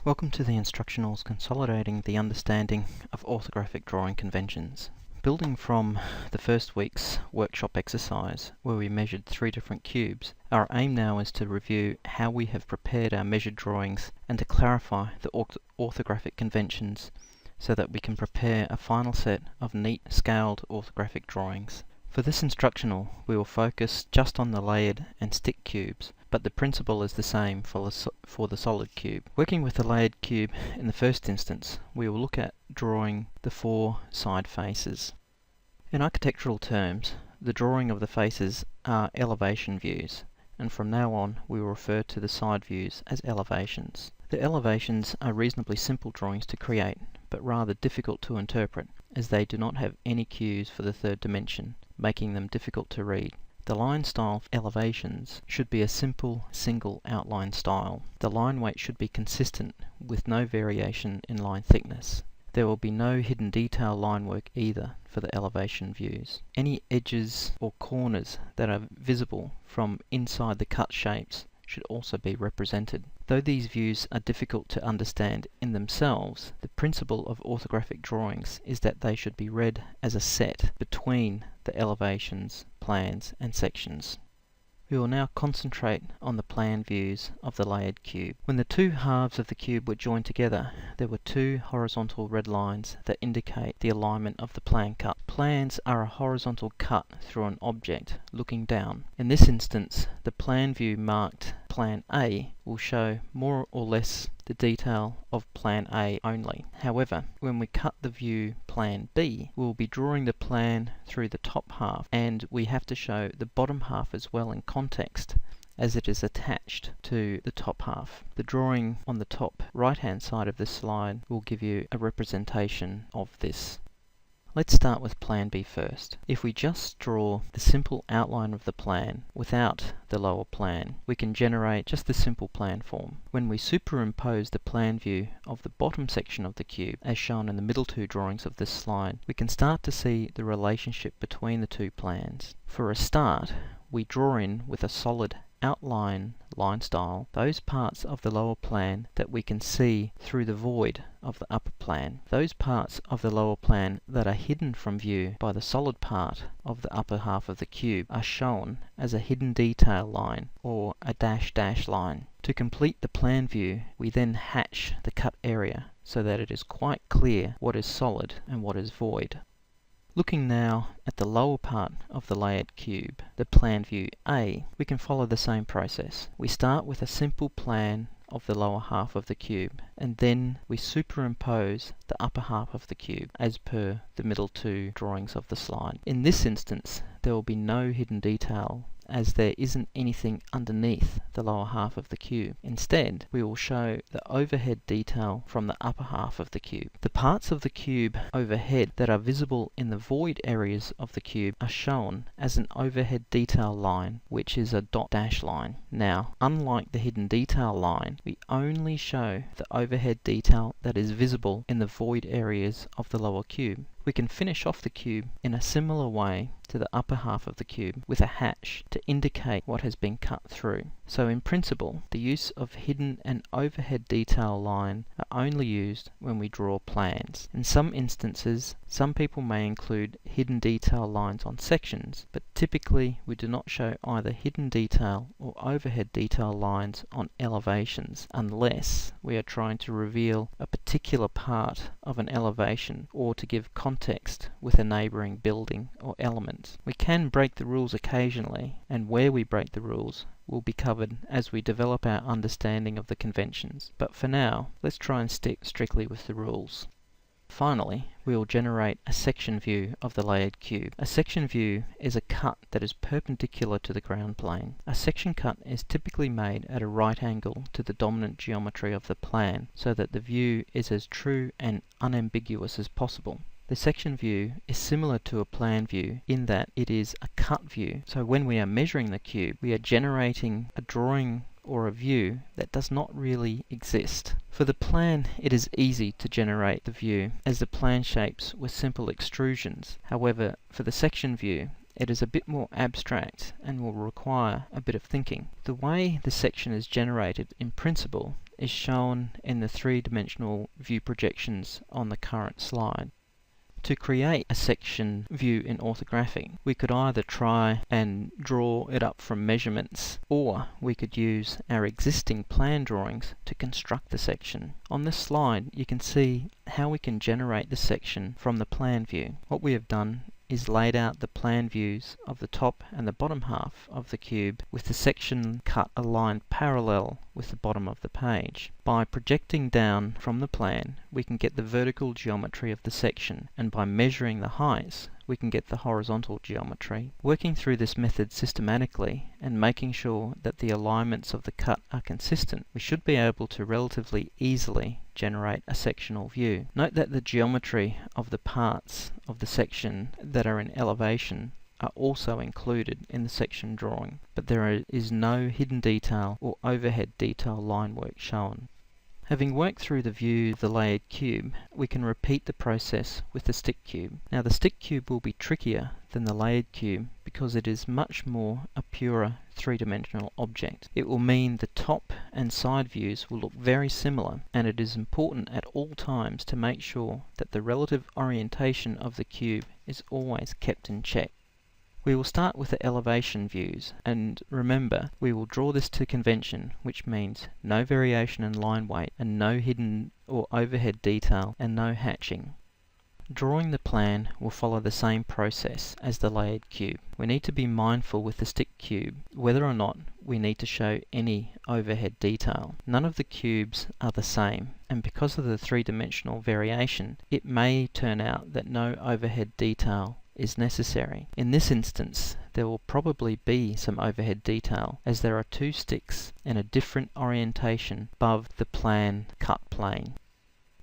Welcome to the instructionals consolidating the understanding of orthographic drawing conventions. Building from the first week's workshop exercise where we measured 3 different cubes, our aim now is to review how we have prepared our measured drawings and to clarify the orthographic conventions so that we can prepare a final set of neat scaled orthographic drawings. For this instructional, we will focus just on the layered and stick cubes, but the principle is the same for the solid cube. Working with the layered cube, in the first instance, we will look at drawing the 4 side faces. In architectural terms, the drawing of the faces are elevation views, and from now on we will refer to the side views as elevations. The elevations are reasonably simple drawings to create, but rather difficult to interpret, as they do not have any cues for the third dimension, making them difficult to read. The line style for elevations should be a simple single outline style. The line weight should be consistent with no variation in line thickness. There will be no hidden detail line work either for the elevation views. Any edges or corners that are visible from inside the cut shapes should also be represented. Though these views are difficult to understand in themselves, the principle of orthographic drawings is that they should be read as a set between the elevations, plans and sections. We will now concentrate on the plan views of the layered cube. When the 2 halves of the cube were joined together, there were 2 horizontal red lines that indicate the alignment of the plan cut. Plans are a horizontal cut through an object looking down. In this instance, the plan view marked Plan A will show more or less the detail of Plan A only. However, when we cut the view Plan B, we will be drawing the plan through the top half, and we have to show the bottom half as well in context, as it is attached to the top half. The drawing on the top right hand side of this slide will give you a representation of this. Let's start with Plan B first. If we just draw the simple outline of the plan without the lower plan, we can generate just the simple plan form. When we superimpose the plan view of the bottom section of the cube, as shown in the middle 2 drawings of this slide, we can start to see the relationship between the 2 plans. For a start, we draw in with a solid outline line style those parts of the lower plan that we can see through the void of the upper plan. Those parts of the lower plan that are hidden from view by the solid part of the upper half of the cube are shown as a hidden detail line or a dash line. To complete the plan view, we then hatch the cut area so that it is quite clear what is solid and what is void. Looking now at the lower part of the layered cube, the plan view A, we can follow the same process. We start with a simple plan of the lower half of the cube, and then we superimpose the upper half of the cube as per the middle 2 drawings of the slide. In this instance, there will be no hidden detail, as there isn't anything underneath the lower half of the cube. Instead, we will show the overhead detail from the upper half of the cube. The parts of the cube overhead that are visible in the void areas of the cube are shown as an overhead detail line, which is a dot dash line. Now, unlike the hidden detail line, we only show the overhead detail that is visible in the void areas of the lower cube. We can finish off the cube in a similar way to the upper half of the cube with a hatch to indicate what has been cut through. So in principle, the use of hidden and overhead detail line are only used when we draw plans. In some instances, some people may include hidden detail lines on sections, but typically we do not show either hidden detail or overhead detail lines on elevations unless we are trying to reveal a particular part of an elevation or to give context with a neighbouring building or element. We can break the rules occasionally, and where we break the rules will be covered as we develop our understanding of the conventions. But for now, let's try and stick strictly with the rules. Finally, we will generate a section view of the layered cube. A section view is a cut that is perpendicular to the ground plane. A section cut is typically made at a right angle to the dominant geometry of the plan, so that the view is as true and unambiguous as possible. The section view is similar to a plan view in that it is a cut view. So when we are measuring the cube, we are generating a drawing or a view that does not really exist. For the plan, it is easy to generate the view, as the plan shapes were simple extrusions. However, for the section view, it is a bit more abstract and will require a bit of thinking. The way the section is generated in principle is shown in the three-dimensional view projections on the current slide. To create a section view in Orthographic, we could either try and draw it up from measurements, or we could use our existing plan drawings to construct the section. On this slide, you can see how we can generate the section from the plan view. What we have done is laid out the plan views of the top and the bottom half of the cube with the section cut aligned parallel with the bottom of the page. By projecting down from the plan, we can get the vertical geometry of the section, and by measuring the heights, we can get the horizontal geometry. Working through this method systematically and making sure that the alignments of the cut are consistent, we should be able to relatively easily generate a sectional view. Note that the geometry of the parts of the section that are in elevation are also included in the section drawing, but there is no hidden detail or overhead detail line work shown. Having worked through the view of the layered cube, we can repeat the process with the stick cube. Now the stick cube will be trickier than the layered cube because it is much more a purer three-dimensional object. It will mean the top and side views will look very similar, and it is important at all times to make sure that the relative orientation of the cube is always kept in check. We will start with the elevation views, and remember, we will draw this to convention, which means no variation in line weight and no hidden or overhead detail and no hatching. Drawing the plan will follow the same process as the layered cube. We need to be mindful with the stick cube whether or not we need to show any overhead detail. None of the cubes are the same, and because of the three-dimensional variation, it may turn out that no overhead detail is necessary. In this instance, there will probably be some overhead detail as there are two sticks in a different orientation above the plan cut plane.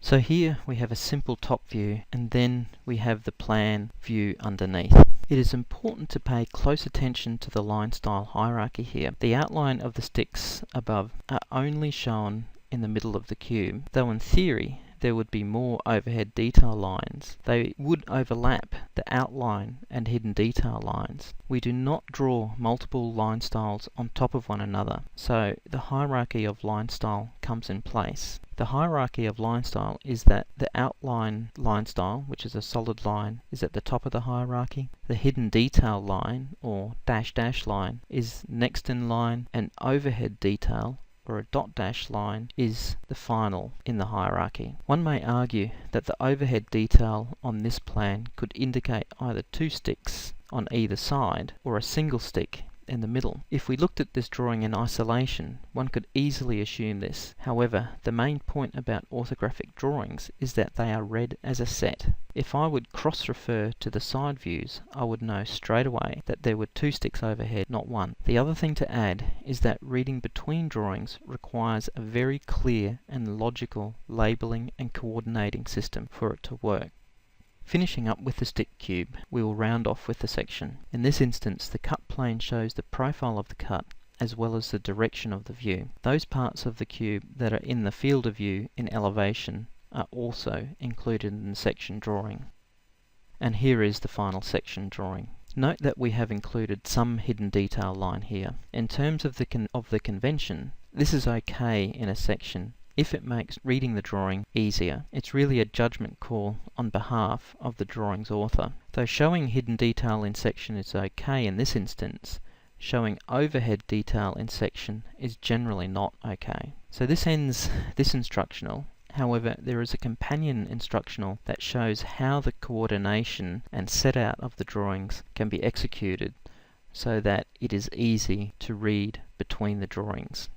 So here we have a simple top view, and then we have the plan view underneath. It is important to pay close attention to the line style hierarchy here. The outline of the sticks above are only shown in the middle of the cube, though in theory there would be more overhead detail lines. They would overlap the outline and hidden detail lines. We do not draw multiple line styles on top of one another, so the hierarchy of line style comes in place. The hierarchy of line style is that the outline line style, which is a solid line, is at the top of the hierarchy. The hidden detail line, or dash dash line, is next in line, and overhead detail, or a dot dash line, is the final in the hierarchy. One may argue that the overhead detail on this plan could indicate either two sticks on either side or a single stick in the middle. If we looked at this drawing in isolation, one could easily assume this. However, the main point about orthographic drawings is that they are read as a set. If I would cross-refer to the side views, I would know straight away that there were two sticks overhead, not one. The other thing to add is that reading between drawings requires a very clear and logical labeling and coordinating system for it to work. Finishing up with the stick cube, we will round off with the section. In this instance, the cut plane shows the profile of the cut as well as the direction of the view. Those parts of the cube that are in the field of view in elevation are also included in the section drawing. And here is the final section drawing. Note that we have included some hidden detail line here. In terms of the convention, this is okay in a section if it makes reading the drawing easier. It's really a judgment call on behalf of the drawing's author. Though showing hidden detail in section is okay in this instance, showing overhead detail in section is generally not okay. So this ends this instructional. However, there is a companion instructional that shows how the coordination and set out of the drawings can be executed so that it is easy to read between the drawings.